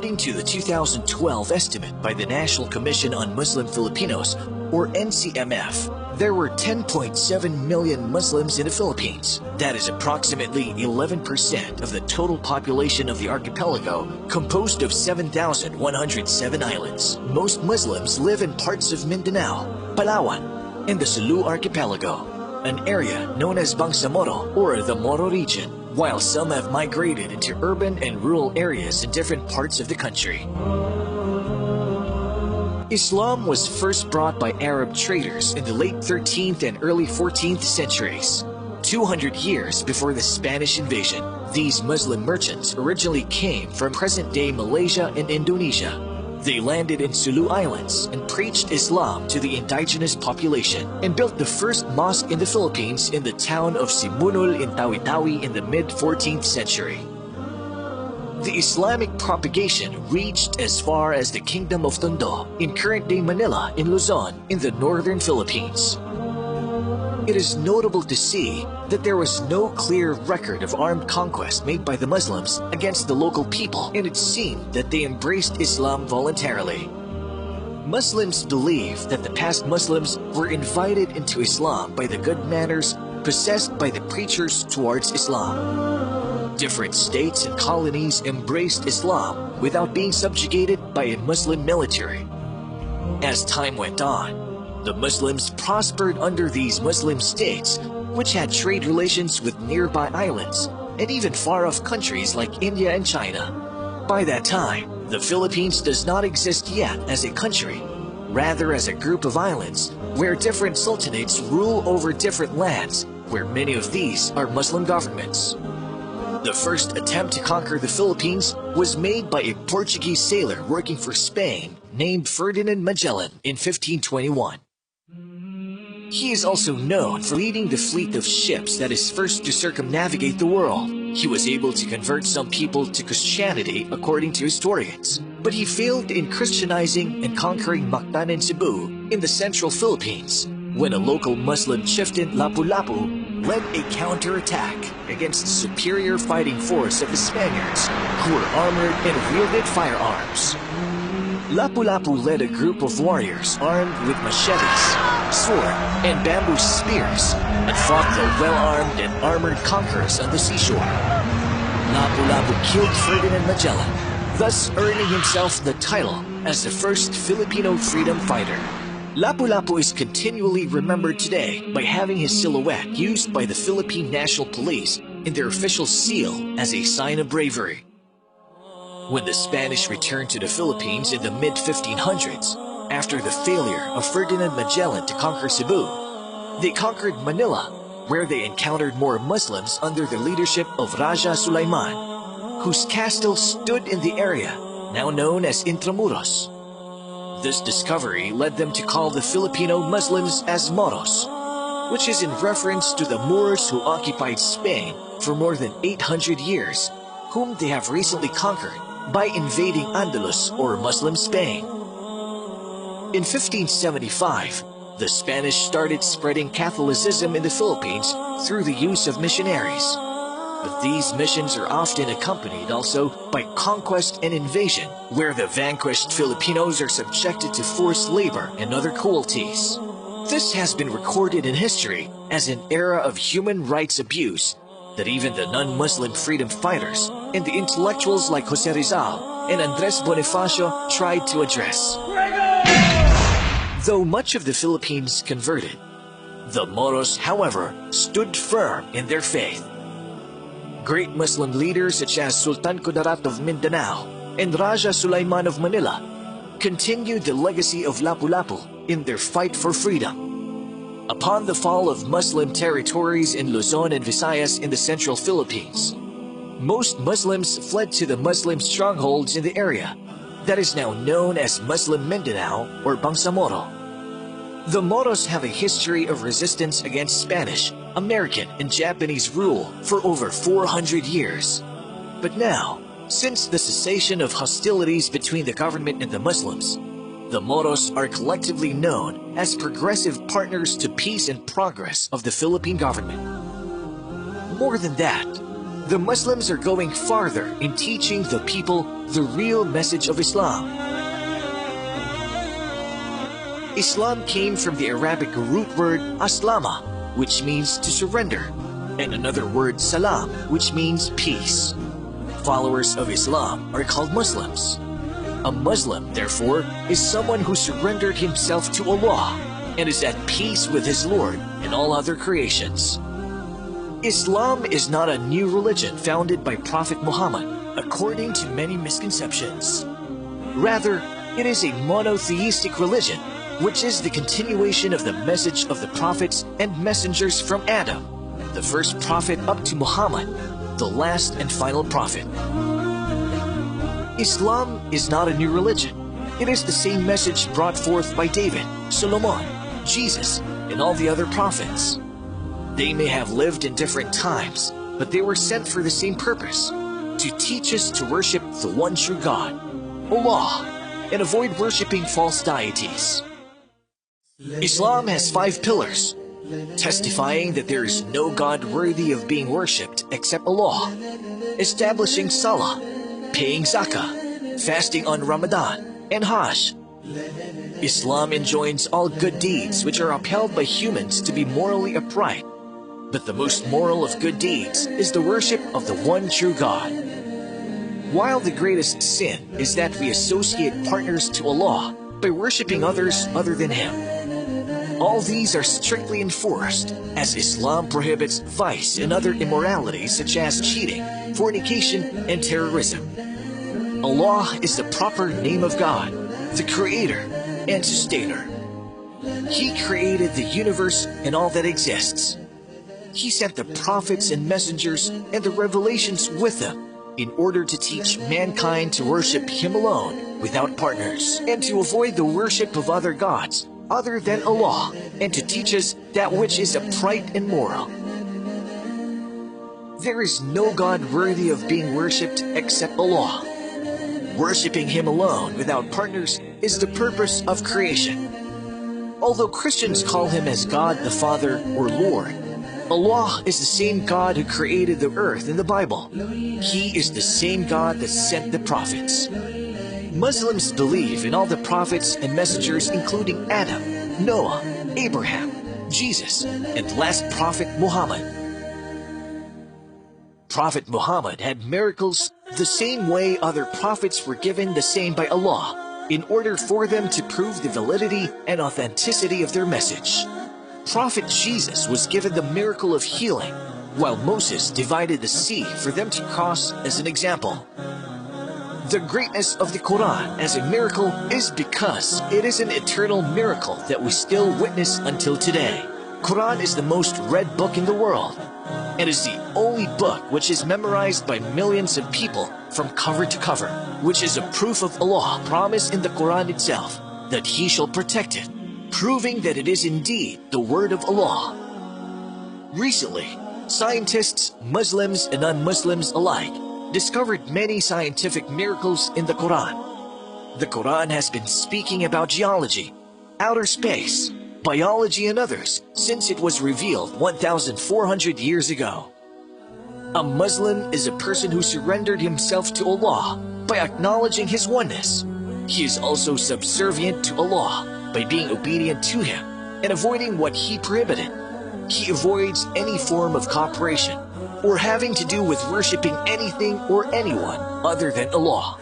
According to the 2012 estimate by the National Commission on Muslim Filipinos, or NCMF, there were 10.7 million Muslims in the Philippines. That is approximately 11% of the total population of the archipelago, composed of 7,107 islands. Most Muslims live in parts of Mindanao, Palawan, and the Sulu archipelago, an area known as Bangsamoro or the Moro region, while some have migrated into urban and rural areas in different parts of the country. Islam was first brought by Arab traders in the late 13th and early 14th centuries. 200 years before the Spanish invasion, these Muslim merchants originally came from present-day Malaysia and Indonesia. They landed in Sulu Islands and preached Islam to the indigenous population and built the first mosque in the Philippines in the town of Simunul in Tawi-Tawi in the mid-14th century. The Islamic propagation reached as far as the Kingdom of Tondo in current-day Manila in Luzon in the northern Philippines. It is notable to see that there was no clear record of armed conquest made by the Muslims against the local people, and it seemed that they embraced Islam voluntarily. Muslims believe that the past Muslims were invited into Islam by the good manners possessed by the preachers towards Islam. Different states and colonies embraced Islam without being subjugated by a Muslim military. As time went on, the Muslims prospered under these Muslim states, which had trade relations with nearby islands and even far-off countries like India and China. By that time, the Philippines does not exist yet as a country, rather as a group of islands where different sultanates rule over different lands, where many of these are Muslim governments. The first attempt to conquer the Philippines was made by a Portuguese sailor working for Spain named Ferdinand Magellan in 1521. He is also known for leading the fleet of ships that is first to circumnavigate the world. He was able to convert some people to Christianity according to historians, but he failed in Christianizing and conquering Mactan and Cebu in the central Philippines when a local Muslim chieftain, Lapu-Lapu, led a counterattack against the superior fighting force of the Spaniards, who were armored and wielded firearms. Lapu-Lapu led a group of warriors armed with machetes, sword, and bamboo spears and fought the well-armed and armored conquerors on the seashore. Lapu-Lapu killed Ferdinand Magellan, thus earning himself the title as the first Filipino freedom fighter. Lapu-Lapu is continually remembered today by having his silhouette used by the Philippine National Police in their official seal as a sign of bravery. When the Spanish returned to the Philippines in the mid-1500s, after the failure of Ferdinand Magellan to conquer Cebu, they conquered Manila, where they encountered more Muslims under the leadership of Raja Sulaiman, whose castle stood in the area now known as Intramuros. This discovery led them to call the Filipino Muslims as Moros, which is in reference to the Moors who occupied Spain for more than 800 years, whom they have recently conquered by invading Andalus or Muslim Spain. In 1575, the Spanish started spreading Catholicism in the Philippines through the use of missionaries. But these missions are often accompanied also by conquest and invasion, where the vanquished Filipinos are subjected to forced labor and other cruelties. This has been recorded in history as an era of human rights abuse that even the non-Muslim freedom fighters and the intellectuals like Jose Rizal and Andres Bonifacio tried to address. Though much of the Philippines converted, the Moros, however, stood firm in their faith. Great Muslim leaders such as Sultan Kudarat of Mindanao and Raja Sulaiman of Manila continued the legacy of Lapu-Lapu in their fight for freedom. Upon the fall of Muslim territories in Luzon and Visayas in the central Philippines, most Muslims fled to the Muslim strongholds in the area that is now known as Muslim Mindanao or Bangsamoro. The Moros have a history of resistance against Spanish, American, and Japanese rule for over 400 years. But now, since the cessation of hostilities between the government and the Muslims, the Moros are collectively known as progressive partners to peace and progress of the Philippine government. More than that, The Muslims are going farther in teaching the people the real message of Islam. Islam came from the Arabic root word aslama, which means to surrender, and another word salam, which means peace. Followers of Islam are called Muslims. A Muslim, therefore, is someone who surrendered himself to Allah and is at peace with his Lord and all other creations. Islam is not a new religion founded by Prophet Muhammad, according to many misconceptions. Rather, it is a monotheistic religion, which is the continuation of the message of the prophets and messengers from Adam, the first prophet, up to Muhammad, the last and final prophet. Islam is not a new religion. It is the same message brought forth by David, Solomon, Jesus, and all the other prophets. They may have lived in different times, but they were sent for the same purpose, to teach us to worship the one true God, Allah, and avoid worshiping false deities. Islam has 5 pillars, testifying that there is no God worthy of being worshipped except Allah, establishing Salah, paying Zakah, fasting on Ramadan, and Hajj. Islam enjoins all good deeds which are upheld by humans to be morally upright, but the most moral of good deeds is the worship of the one true God. While the greatest sin is that we associate partners to Allah by worshipping others other than Him. All these are strictly enforced, as Islam prohibits vice and other immoralities such as cheating, fornication, and terrorism. Allah is the proper name of God, the Creator and Sustainer. He created the universe and all that exists. He sent the prophets and messengers and the revelations with them in order to teach mankind to worship Him alone without partners and to avoid the worship of other gods other than Allah, and to teach us that which is upright and moral. There is no God worthy of being worshipped except Allah. Worshipping Him alone without partners is the purpose of creation. Although Christians call Him as God the Father or Lord, Allah is the same God who created the earth in the Bible. He is the same God that sent the prophets. Muslims believe in all the prophets and messengers, including Adam, Noah, Abraham, Jesus, and the last prophet Muhammad. Prophet Muhammad had miracles the same way other prophets were given the same by Allah, in order for them to prove the validity and authenticity of their message. Prophet Jesus was given the miracle of healing, while Moses divided the sea for them to cross as an example. The greatness of the Quran as a miracle is because it is an eternal miracle that we still witness until today. Quran is the most read book in the world, and is the only book which is memorized by millions of people from cover to cover, which is a proof of Allah's promise in the Quran itself that He shall protect it, proving that it is indeed the word of Allah. Recently, scientists, Muslims and non-Muslims alike, discovered many scientific miracles in the Quran. The Quran has been speaking about geology, outer space, biology and others since it was revealed 1,400 years ago. A Muslim is a person who surrendered himself to Allah by acknowledging His oneness. He is also subservient to Allah by being obedient to Him and avoiding what He prohibited. He avoids any form of cooperation or having to do with worshipping anything or anyone other than Allah.